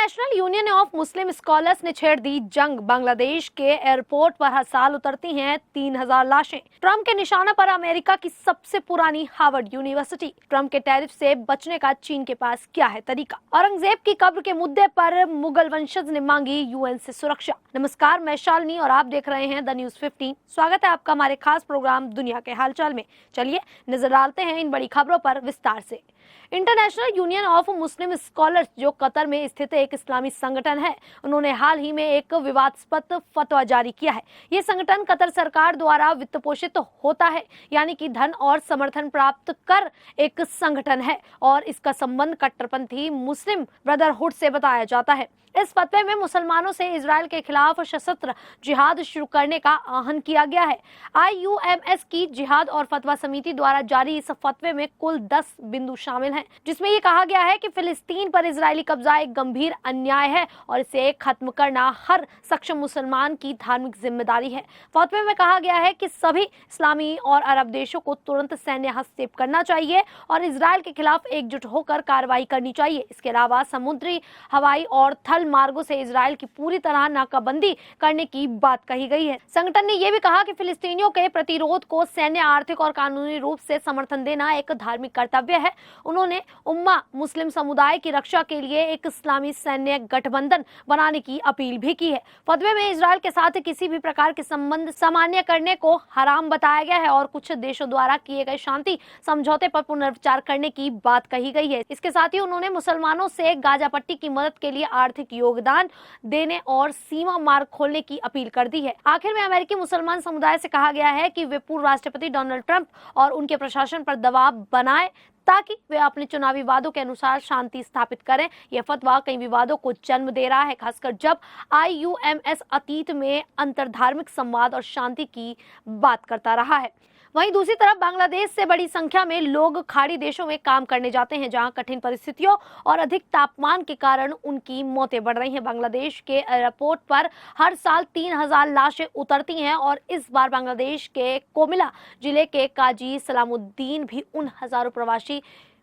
International union of Muslim scholars ने छेड़ दी जंग। बांग्लादेश के एयरपोर्ट पर हर साल उतरती हैं 3000 लाशें। ट्रंप के निशाना पर अमेरिका की सबसे पुरानी हार्वर्ड यूनिवर्सिटी। ट्रंप के टैरिफ से बचने का चीन के पास क्या है तरीका। औरंगजेब की कब्र के मुद्दे पर मुगल वंशज ने मांगी यूएन से सुरक्षा। नमस्कार, मैं शालिनी और आप देख रहे हैं द न्यूज 15। स्वागत है आपका हमारे खास प्रोग्राम दुनिया के हालचाल में। चलिए नजर डालते हैं इन बड़ी खबरों पर विस्तार से। International union of Muslim scholars, जो कतर में स्थित एक इस्लामी संगठन है, उन्होंने हाल ही में एक विवादास्पद फतवा जारी किया है। ये संगठन कतर सरकार द्वारा वित्त पोषित होता है, यानी कि धन और समर्थन प्राप्त कर एक संगठन है और इसका संबंध कट्टरपंथी मुस्लिम ब्रदरहुड से बताया जाता है। इस फतवे में मुसलमानों से इजराइल के खिलाफ सशस्त्र जिहाद शुरू करने का आह्वान किया गया है। IUMS की जिहाद और फतवा समिति द्वारा जारी इस फतवे में कुल 10 बिंदु शामिल हैं, जिसमें ये कहा गया है कि फिलिस्तीन पर इजरायली कब्जा एक गंभीर अन्याय है और इसे खत्म करना हर सक्षम मुसलमान की धार्मिक जिम्मेदारी है। फतवे में कहा गया है कि सभी इस्लामी और अरब देशों को तुरंत सैन्य हस्तक्षेप करना चाहिए और इजराइल के खिलाफ एकजुट होकर कार्रवाई करनी चाहिए। इसके अलावा समुद्री, हवाई और थल मार्गों से इजराइल की पूरी तरह नाकाबंदी करने की बात कही गई है। संगठन ने यह भी कहा कि फिलिस्तीनियों के प्रतिरोध को सैन्य, आर्थिक और कानूनी रूप से समर्थन देना एक धार्मिक कर्तव्य है। उन्होंने उम्मा मुस्लिम समुदाय की रक्षा के लिए एक इस्लामी सैन्य गठबंधन बनाने की अपील भी की है। फतवे में इजराइल के साथ किसी भी प्रकार के संबंध सामान्य करने को हराम बताया गया है और कुछ देशों द्वारा किए गए शांति समझौते पर पुनर्विचार करने की बात कही गई है। इसके साथ ही उन्होंने मुसलमानों से गाजा पट्टी की मदद के लिए आर्थिक योगदान देने और सीमा मार्ग खोलने की अपील कर दी है। आखिर में अमेरिकी मुसलमान समुदाय से कहा गया है कि वे पूर्व राष्ट्रपति डोनाल्ड ट्रंप और उनके प्रशासन पर दबाव बनाए ताकि वे अपने चुनावी वादों के अनुसार शांति स्थापित करें। यह फतवा कई विवादों को जन्म दे रहा है, खासकर जब IUMS अतीत में अंतरधार्मिक संवाद और शांति की बात करता रहा है। वहीं दूसरी तरफ बांग्लादेश से बड़ी संख्या में लोग खाड़ी देशों में काम करने जाते हैं, जहां कठिन परिस्थितियों और अधिक तापमान के कारण उनकी मौतें बढ़ रही हैं। बांग्लादेश के एयरपोर्ट पर हर साल 3000 लाशें उतरती हैं और इस बार बांग्लादेश के कोमिला जिले के काजी सलामुद्दीन भी उन हजारों प्रवासी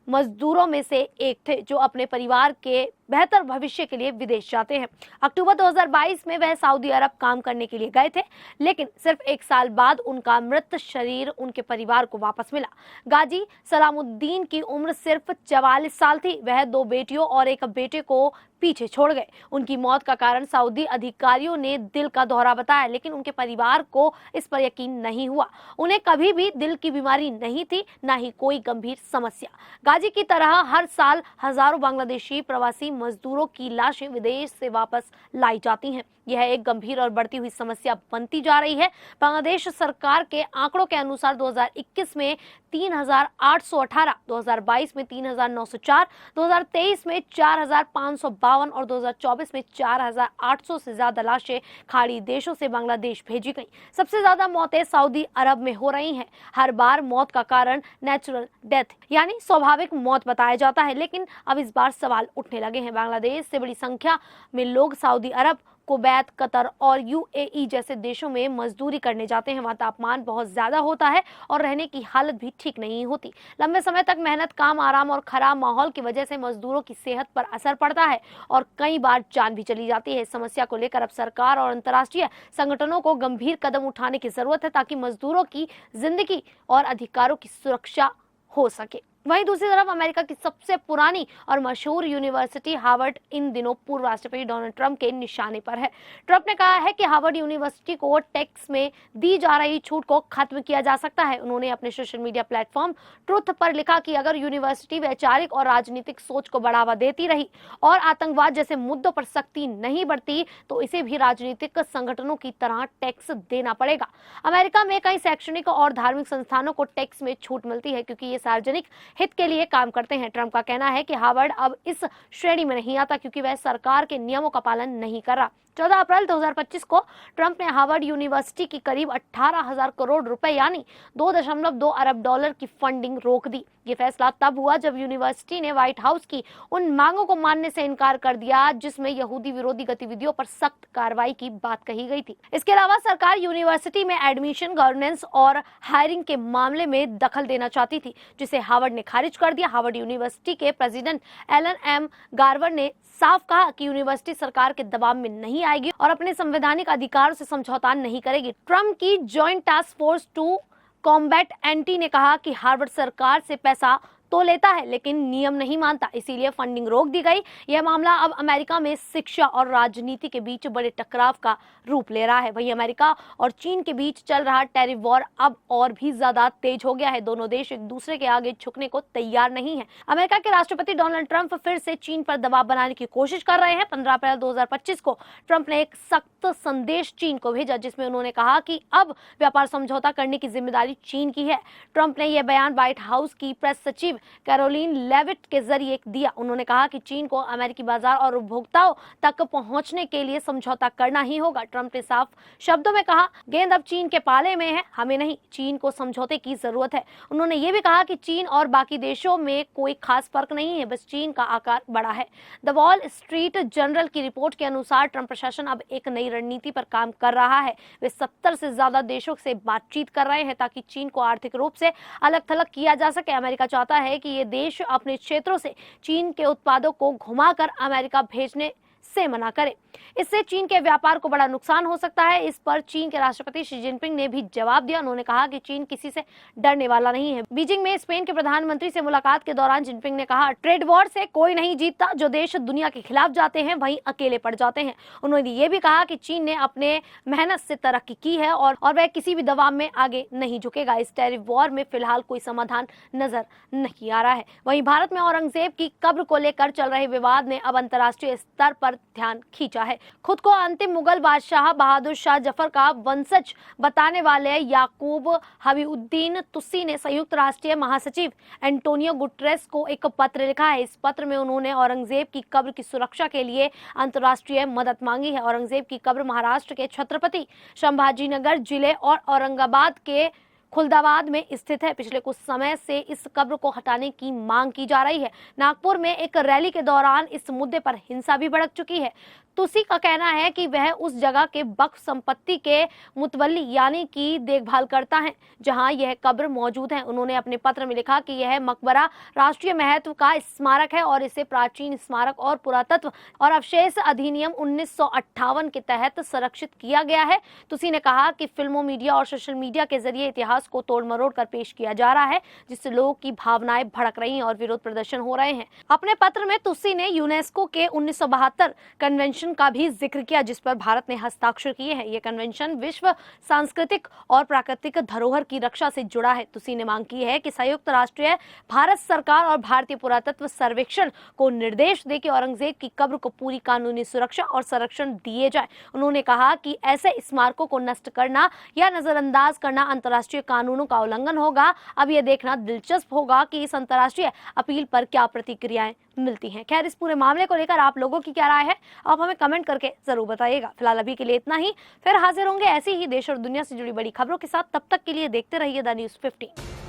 मजदूरों में से एक थे जो अपने परिवार के बेहतर भविष्य के लिए विदेश जाते हैं। अक्टूबर 2022 में वह सऊदी अरब काम करने के लिए गए थे, लेकिन सिर्फ एक साल बाद उनका मृत शरीर उनके परिवार को वापस मिला। गाजी सलामुद्दीन की उम्र सिर्फ 44 साल थी। वह 2 बेटियों और एक बेटे को पीछे छोड़ गए। उनकी मौत का कारण सऊदी अधिकारियों ने दिल का दौरा बताया, लेकिन उनके परिवार को इस पर यकीन नहीं हुआ। उन्हें कभी भी दिल की बीमारी नहीं थी, न ही कोई गंभीर समस्या। गाजी की तरह हर साल हजारों बांग्लादेशी प्रवासी मजदूरों की लाशें विदेश से वापस लाई जाती हैं। यह एक गंभीर और बढ़ती हुई समस्या बनती जा रही है। बांग्लादेश सरकार के आंकड़ों के अनुसार 2021 में 3818, 2022 में 3904, 2023 में 4552 और 2024 में 4800 से ज्यादा लाशें खाड़ी देशों से बांग्लादेश भेजी गई। सबसे ज्यादा मौतें सऊदी अरब में हो रही हैं। हर बार मौत का कारण नेचुरल डेथ यानी स्वाभाविक मौत बताया जाता है, लेकिन अब इस बार सवाल उठने लगे हैं। बांग्लादेश से बड़ी संख्या में लोग सऊदी अरब, कुवैत, कतर और UAE जैसे देशों में मजदूरी करने जाते हैं। वहाँ तापमान बहुत ज्यादा होता है और रहने की हालत भी ठीक नहीं होती। लंबे समय तक मेहनत, काम, आराम और खराब माहौल की वजह से मजदूरों की सेहत पर असर पड़ता है और कई बार जान भी चली जाती है। इस समस्या को लेकर अब सरकार और अंतर्राष्ट्रीय संगठनों को गंभीर कदम उठाने की जरूरत है ताकि मजदूरों की जिंदगी और अधिकारों की सुरक्षा हो सके। वहीं दूसरी तरफ अमेरिका की सबसे पुरानी और मशहूर यूनिवर्सिटी हार्वर्ड इन दिनों पूर्व राष्ट्रपति डोनाल्ड ट्रंप के निशाने पर है। ट्रंप ने कहा है कि हार्वर्ड यूनिवर्सिटी को टैक्स में दी जा रही छूट को खत्म किया जा सकता है। उन्होंने अपने सोशल मीडिया प्लेटफॉर्म ट्रुथ पर लिखा कि अगर यूनिवर्सिटी वैचारिक और राजनीतिक सोच को बढ़ावा देती रही और आतंकवाद जैसे मुद्दों पर सख्ती नहीं बढ़ती तो इसे भी राजनीतिक संगठनों की तरह टैक्स देना पड़ेगा। अमेरिका में कई शैक्षणिक और धार्मिक संस्थानों को टैक्स में छूट मिलती है क्योंकि ये सार्वजनिक हित के लिए काम करते हैं। ट्रंप का कहना है कि हार्वर्ड अब इस श्रेणी में नहीं आता क्योंकि वह सरकार के नियमों का पालन नहीं कर रहा। 14 अप्रैल 2025 को ट्रंप ने हार्वर्ड यूनिवर्सिटी की करीब 18,000 करोड़ रुपए यानी 2.2 अरब डॉलर की फंडिंग रोक दी। ये फैसला तब हुआ जब यूनिवर्सिटी ने व्हाइट हाउस की उन मांगों को मानने से इनकार कर दिया जिसमें यहूदी विरोधी गतिविधियों पर सख्त कार्रवाई की बात कही गई थी। इसके अलावा सरकार यूनिवर्सिटी में एडमिशन, गवर्नेंस और हायरिंग के मामले में दखल देना चाहती थी, जिसे हार्वर्ड ने खारिज कर दिया। हार्वर्ड यूनिवर्सिटी के प्रेसिडेंट एलन एम गार्वर ने साफ कहा कि यूनिवर्सिटी सरकार के दबाव में नहीं आएगी और अपने संवैधानिक अधिकारों से समझौता नहीं करेगी। ट्रंप की joint task force to combat anti ने कहा कि हार्वर्ड सरकार से पैसा तो लेता है लेकिन नियम नहीं मानता, इसीलिए फंडिंग रोक दी गई। यह मामला अब अमेरिका में शिक्षा और राजनीति के बीच बड़े टकराव का रूप ले रहा है। वहीं अमेरिका और चीन के बीच चल रहा टैरिफ वॉर अब और भी ज्यादा तेज हो गया है। दोनों देश एक दूसरे के आगे झुकने को तैयार नहीं है। अमेरिका के राष्ट्रपति डोनाल्ड ट्रंप फिर से चीन पर दबाव बनाने की कोशिश कर रहे हैं। 15 अप्रैल 2025 को ट्रंप ने एक सख्त संदेश चीन को भेजा जिसमें उन्होंने कहा कि अब व्यापार समझौता करने की जिम्मेदारी चीन की है। ट्रंप ने यह बयान व्हाइट हाउस की प्रेस सचिव कैरोलिन लेविट के जरिए दिया। उन्होंने कहा कि चीन को अमेरिकी बाजार और उपभोक्ताओं तक पहुंचने के लिए समझौता करना ही होगा। ट्रंप ने साफ शब्दों में कहा, गेंद अब चीन के पाले में है, हमें नहीं, चीन को समझौते की जरूरत है। उन्होंने ये भी कहा कि चीन और बाकी देशों में कोई खास फर्क नहीं है, बस चीन का आकार बड़ा है। द वॉल स्ट्रीट जर्नल की रिपोर्ट के अनुसार ट्रंप प्रशासन अब एक नई रणनीति पर काम कर रहा है। वे 70 से ज्यादा देशों से बातचीत कर रहे हैं ताकि चीन को आर्थिक रूप से अलग थलग किया जा सके। अमेरिका चाहता है कि ये देश अपने क्षेत्रों से चीन के उत्पादों को घुमाकर अमेरिका भेजने से मना करे। इससे चीन के व्यापार को बड़ा नुकसान हो सकता है। इस पर चीन के राष्ट्रपति शी जिनपिंग ने भी जवाब दिया। उन्होंने कहा कि चीन किसी से डरने वाला नहीं है। बीजिंग में स्पेन के प्रधानमंत्री से मुलाकात के दौरान जिनपिंग ने कहा, ट्रेड वॉर से कोई नहीं जीतता, जो देश दुनिया के खिलाफ जाते हैं वहीं अकेले पड़ जाते हैं। उन्होंने ये भी कहा कि चीन ने अपने मेहनत से तरक्की की है और वह किसी भी दबाव में आगे नहीं झुकेगा। इस टैरिफ वॉर में फिलहाल कोई समाधान नजर नहीं आ रहा है। वहीं भारत में औरंगजेब की कब्र को लेकर चल रहे विवाद ने अब अंतर्राष्ट्रीय स्तर पर ध्यान खींचा है। खुद को अंतिम मुगल बादशाह बहादुर शाह जफर का वंशज बताने वाले याकूब हबीबुद्दीन तुसी ने संयुक्त राष्ट्र महासचिव एंटोनियो गुटेरेस को एक पत्र लिखा है। इस पत्र में उन्होंने औरंगजेब की कब्र की सुरक्षा के लिए अंतर्राष्ट्रीय मदद मांगी है। औरंगजेब की कब्र महाराष्ट्र के छत्रपति संभाजीनगर जिले और औरंगाबाद के खुलदाबाद में स्थित है। पिछले कुछ समय से इस कब्र को हटाने की मांग की जा रही है। नागपुर में एक रैली के दौरान इस मुद्दे पर हिंसा भी भड़क चुकी है। तुसी का कहना है कि वह उस जगह के वक्फ संपत्ति के मुतवल्ली यानी कि देखभाल करता है जहां यह कब्र मौजूद है। उन्होंने अपने पत्र में लिखा कि यह मकबरा राष्ट्रीय महत्व का स्मारक है और इसे प्राचीन स्मारक और पुरातत्व और अवशेष अधिनियम 1958 के तहत संरक्षित किया गया है। तुसी ने कहा कि फिल्मों, मीडिया और सोशल मीडिया के जरिए इतिहास को तोड़ मरोड़ कर पेश किया जा रहा है जिससे लोगों की भावनाएं भड़क रही हैं और विरोध प्रदर्शन हो रहे हैं। अपने पत्र में तुसी ने यूनेस्को के 1972 कन्वेंशन का भी जिक्र किया जिस पर भारत ने हस्ताक्षर किए हैं। यह कन्वेंशन विश्व सांस्कृतिक और प्राकृतिक धरोहर की रक्षा से जुड़ा है। तुसी ने मांग की है कि संयुक्त राष्ट्र भारत सरकार और भारतीय पुरातत्व सर्वेक्षण को निर्देश दे कि औरंगजेब की कब्र को पूरी कानूनी सुरक्षा और संरक्षण दिए जाए। उन्होंने कहा कि ऐसे स्मारकों को नष्ट करना या नजरअंदाज करना अंतर्राष्ट्रीय कानूनों का उल्लंघन होगा। अब यह देखना दिलचस्प होगा कि इस अंतर्राष्ट्रीय अपील पर क्या प्रतिक्रियाएं मिलती हैं। खैर, इस पूरे मामले को लेकर आप लोगों की क्या राय है, आप हमें कमेंट करके जरूर बताइएगा। फिलहाल अभी के लिए इतना ही, फिर हाजिर होंगे ऐसी ही देश और दुनिया से जुड़ी बड़ी खबरों के साथ। तब तक के लिए देखते रहिए द न्यूज़ 15।